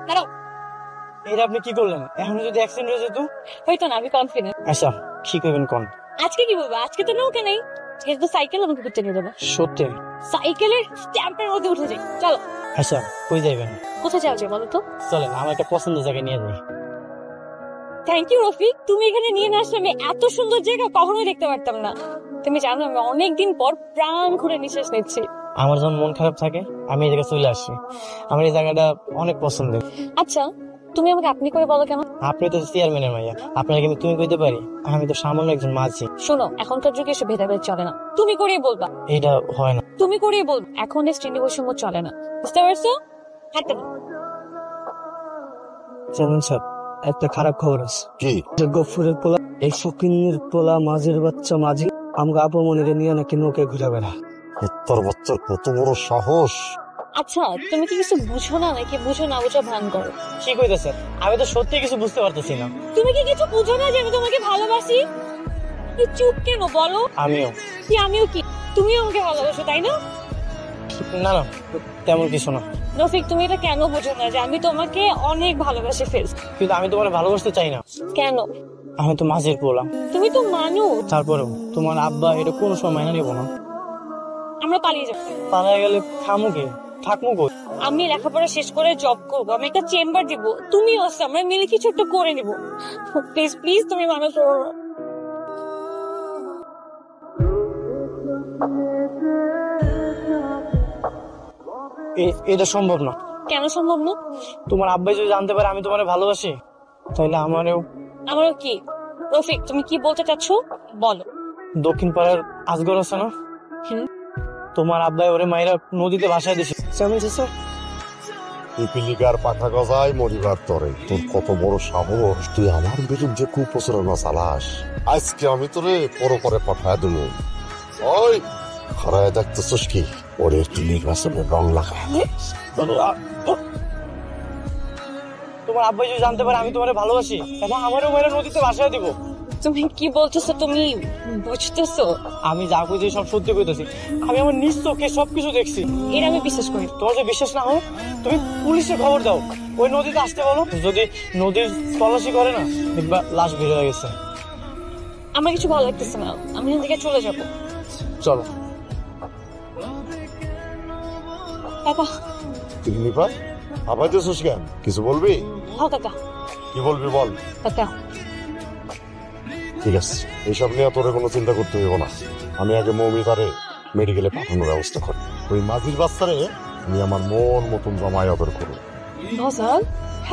দাঁড়াও। এটা আপনি কি করলেন? এখন যদি অ্যাক্সিডেন্ট হয়ে যেত? হয়তো না, আমি কনফিডেন্ট। আচ্ছা, কি করবেন কোন? আজকে কি বলবো? আজকে তো নৌকা নেই, এটা তো সাইকেল আমাকে ঘুরতে নিয়ে যাবে। সত্যি? সাইকেলের স্ট্যাম্পের মধ্যে উঠে যাই, চলো। আচ্ছা, কই যাইবেন? কোথায় যাওয়া যায় বলো তো? চলেন, আমার একটা পছন্দের জায়গায় নিয়ে যাই। থ্যাংক ইউ রফিক, তুমি এখানে নিয়ে না আসলে আমি এত সুন্দর জায়গা কখনোই দেখতে পারতাম না। তুমি জানো আমি অনেকদিন পর প্রাণ খুলে নিঃশ্বাস নিচ্ছি। আমার যখন মন খারাপ থাকে আমি এই জায়গায় চলে আসি। আমার এই জায়গাটা অনেক পছন্দের। আচ্ছা, তুমি আমাকে আপনি করে বলো কেন? আপনি তো চেয়ারম্যানের মাইয়া, আপনাকে কিন্তু তুমি কইতে পারি? আমি তো সামান্য একজন মাঝি। শোনো, এখনকার যুগে এসব ভেদাভেদ চলে না, তুমি করেই বলবা। এটা হয় না। তুমি করেই বলবা, এখন এই শ্রেণী বৈষম্য চলে না, বুঝতে পারছো? হাঁটতে দাও। চেয়ারম্যান সাহেব, একটা খারাপ খবর আছে। কি? গফুরের পোলা, এই ফকিন্নির পোলা, মাঝির বাচ্চা মাঝি আমাকে আপমনের নিয়ে নাকি নৌকে ঘুরে বেড়া। তোর বাচ্চার কত বড় সাহস! আচ্ছা, তুমি কি কিছু বুঝো না নাকি বুঝো না বুঝো ভান করো? কি কইতেছে? আমি তো সত্যি কিছু বুঝতে পারতেছি না। তুমি কি কিছু বুঝো না যে আমি তোমাকে ভালোবাসি? তুই চুপ কেন বলো? আমিও। কি আমিও কি? তুমিও আমাকে ভালোবাসো তাই না? না না, তেমন কিছু না। রফিক, তুমি এটা কেন বুঝো না যে আমি তোমাকে অনেক ভালোবাসি ফেলছি? কিন্তু আমি তোমার ভালোবাসতে চাই না। কেন? আমি তো মাঝির পোলা। তুমি তো মানুষ। তারপরেও তোমার আব্বা এটা কোনো সময় মাইনা নেবো না। আমরা পালিয়ে যাবো। পালায় গেলে খামু কি? থাকবো কই? আমি লেখাপড়া শেষ করে জব করবো, আমি একটা চেম্বার দিব, তুমি আসছো, আমরা মিলে কিছু একটা করে নিবো। প্লিজ প্লিজ, তুমি মানুষ হও না। এটা সম্ভব না। কেন সম্ভব না? তোমার আব্বাই যদি জানতে পারে আমি তোমার ভালোবাসি, তাহলে আমারও। আমারও কি? রফিক, তুমি কি বলতে চাচ্ছ বলো। দক্ষিণ পাড়ার আজগর আছে না, হুম। তোমার আব্বাই ওরে মাইরা নদীতে ভাসায় দিছে। স্যার, পিপিলিকার পাখা গজায় মরিবার তরে। তোর কত বড় সাহস! তুই আমার বিরুদ্ধে কুপ্রচারণা চালাস। আজকে আমি তোরে পরে পাঠায় দেবো। ওই খরায় দেখতেছিস কি? ওরে একটু নির্বাচনের রং লাগা। তোমার আব্বাই যদি জানতে পারে আমি তোমার ভালোবাসি, তাহলে আমারও মাইরা নদীতে ভাসায় দিব। তুমি কি বলতেছো? তুমি বুঝতেছো? আমি যা কইছি সব সত্যি কইতেছি। আমি আমার নিজ চোখে সবকিছু দেখছি। এটা আমি বিশ্বাস করি। তোমার যদি বিশ্বাস না হয় তুমি পুলিশে খবর দাও, ওই নদীতে আসতে বলো। যদি নদীর তল্লাশি করে না, দেখবা লাশ বের হয়ে গেছে। আমার কিছু ভালো লাগতেছে না, আমি এখান থেকে চলে যাবো। চলো। কাকা। পিপিলিকা আবার দিয়েছিস কেন? কিছু বলবি? হ্যাঁ কাকা। কি বলবি বল। কাকা, ঠিক আছে, এইসব নিয়ে তোরে কোনো চিন্তা করতে হইব না। আমি আগে মৌমিতারে মেডিকেলে পাঠানোর ব্যবস্থা করি। ওই মাঝির বাচ্চারে আমি আমার মন মতন জমায় আদর করবো। ভজাল,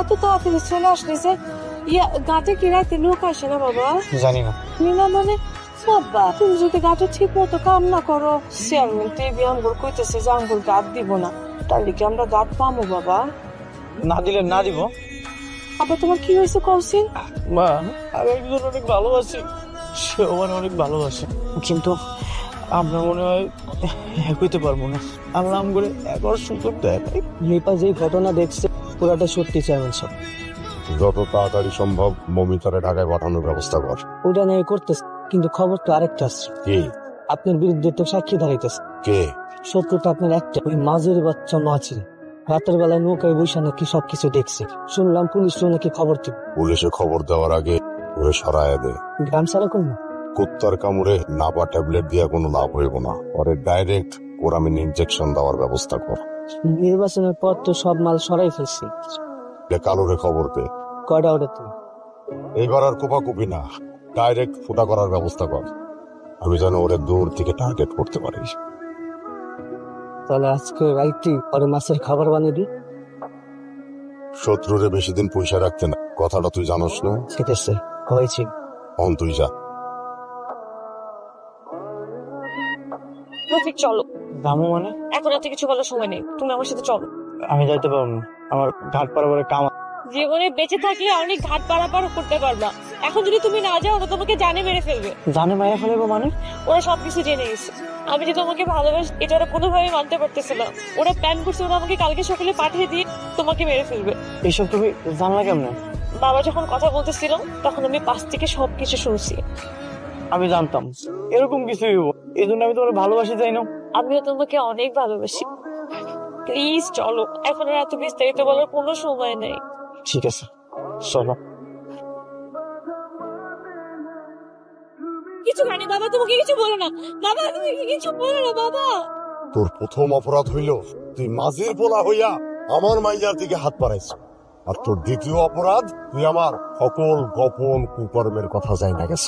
এত তাড়াতাড়ি চলে আসলি যে? ইয়া, গাতে কি রাতে লোক আসে না বাবা? জানি না। না মানে বাবা, তুমি যদি গাতে ঠিক মতো কাম না করো, চেয়ারম্যান টিভি আঙ্গুর কইতেছে যে আঙ্গুর গাত দিব না, তাহলে কি আমরা গাত পামো বাবা? না দিলে না দিব। আবার তোমার কি হয়েছে কৌশিক? মা, আমি একজন অনেক ভালোবাসি, সে আমার অনেক ভালোবাসে, কিন্তু আমরা মনে হয় হইতে পারবো না। আল্লাহ আম করে একবার সুযোগ দেয়। নিপা যে ঘটনা দেখছে পুরাটা সত্যি চেয়ারম্যান সাহেব। যত তাড়াতাড়ি সম্ভব মৌমিতারে ঢাকায় পাঠানোর ব্যবস্থা কর। ওটা নিয়ে করতেছে, কিন্তু খবর তো আরেকটা আছে। কি? আপনার বিরুদ্ধে তো সাক্ষী দাঁড়াইতেছে। কে? সত্যটা আপনার একটা, ওই মাঝের বাচ্চা মাছি রাতের বেলায় নৌকায় বৈশা নাকি সবকিছু দেখছে। শুনলাম পুলিশ নাকি খবর দিবে। পুলিশে খবর দেওয়ার আগে ওরে সরায় দে। গ্রাম সারা করবো। কুত্তার কামড়ে নাপা ট্যাবলেট দিয়া কোনো লাভ হইব না। পরে ডাইরেক্ট কোরামিন ইনজেকশন দেওয়ার ব্যবস্থা কর। নির্বাচনের পর তো সব মাল সরাই ফেলছি। কালোরে খবর পে। কয়টা ওটা তো এইবার আর কোপাকুপি না, ডাইরেক্ট ফুটা করার ব্যবস্থা কর। আমি যেন ওরে দূর থেকে টার্গেট করতে পারি। তাহলে আজকে রাইতে পরে মাছের খাবার বানিয়ে দিই। শত্রুরে বেশি দিন পয়সা রাখতে না, কথাটা তুই জানোস না? ঠিক আছে, হয়েছি। অন তুই যা। রফিক চলো। দামু মানে? এখন আর কিছু বলার সময় নেই, তুমি আমার সাথে চলো। আমি যাইতে পারবো না, আমার ঘাট পারাবারে কাম। জীবনে বেঁচে থাকলে অনেক ঘাট পারাপার করতে পারবা, এখন যদি তুমি না যাও ওরা তোমাকে জানে মেরে ফেলবে। জানে মায়া ফেলবো মানে? ওরা সবকিছু জেনে গেছে। আমি যে তোমাকে ভালোবাসি এটা ওরা কোনোভাবে মানতে পারতেছে না। ওরা প্ল্যান করছে ওরা আমাকে কালকে সকালে পাঠিয়ে দিয়ে তোমাকে মেরে ফেলবে। এইসব তুমি জানলা কেমনে? বাবা যখন কথা বলতেছিল তখন আমি পাশ থেকে সবকিছু শুনছি। আমি জানতাম এরকম কিছুই হইব, এই জন্য আমি তোমার ভালোবাসি যাই না। আমিও তোমাকে অনেক ভালোবাসি। প্লিজ চলো, এখন আর এত বিস্তারিত বলার কোনো সময় নেই। ঠিক আছে, চলো। কিছু খানি বাবা, তোমাকে কিছু বলো না বাবা, তুমি কিছু বলো না বাবা। তোর প্রথম অপরাধ হইল তুই মাঝির পোলা হইয়া আমার মাইয়ার দিকে হাত বাড়াইছ, আর তোর দ্বিতীয় অপরাধ তুই আমার সকল গোপন কুকর্মের কথা যাই না গেছ।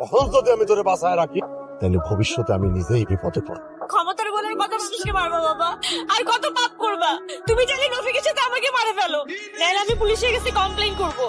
এখন যদি আমি তোরে বাঁচায় রাখি তাহলে ভবিষ্যতে আমি নিজেই বিপদে পড়ব। ক্ষমতার বলার কথা মানুষকে মারবা বাবা, আর কত পাপ করবা? তুমি চাইলে রফিকের সাথে আমাকে মারে ফেলো, নাহলে আমি পুলিশের কাছে কমপ্লেইন করবো।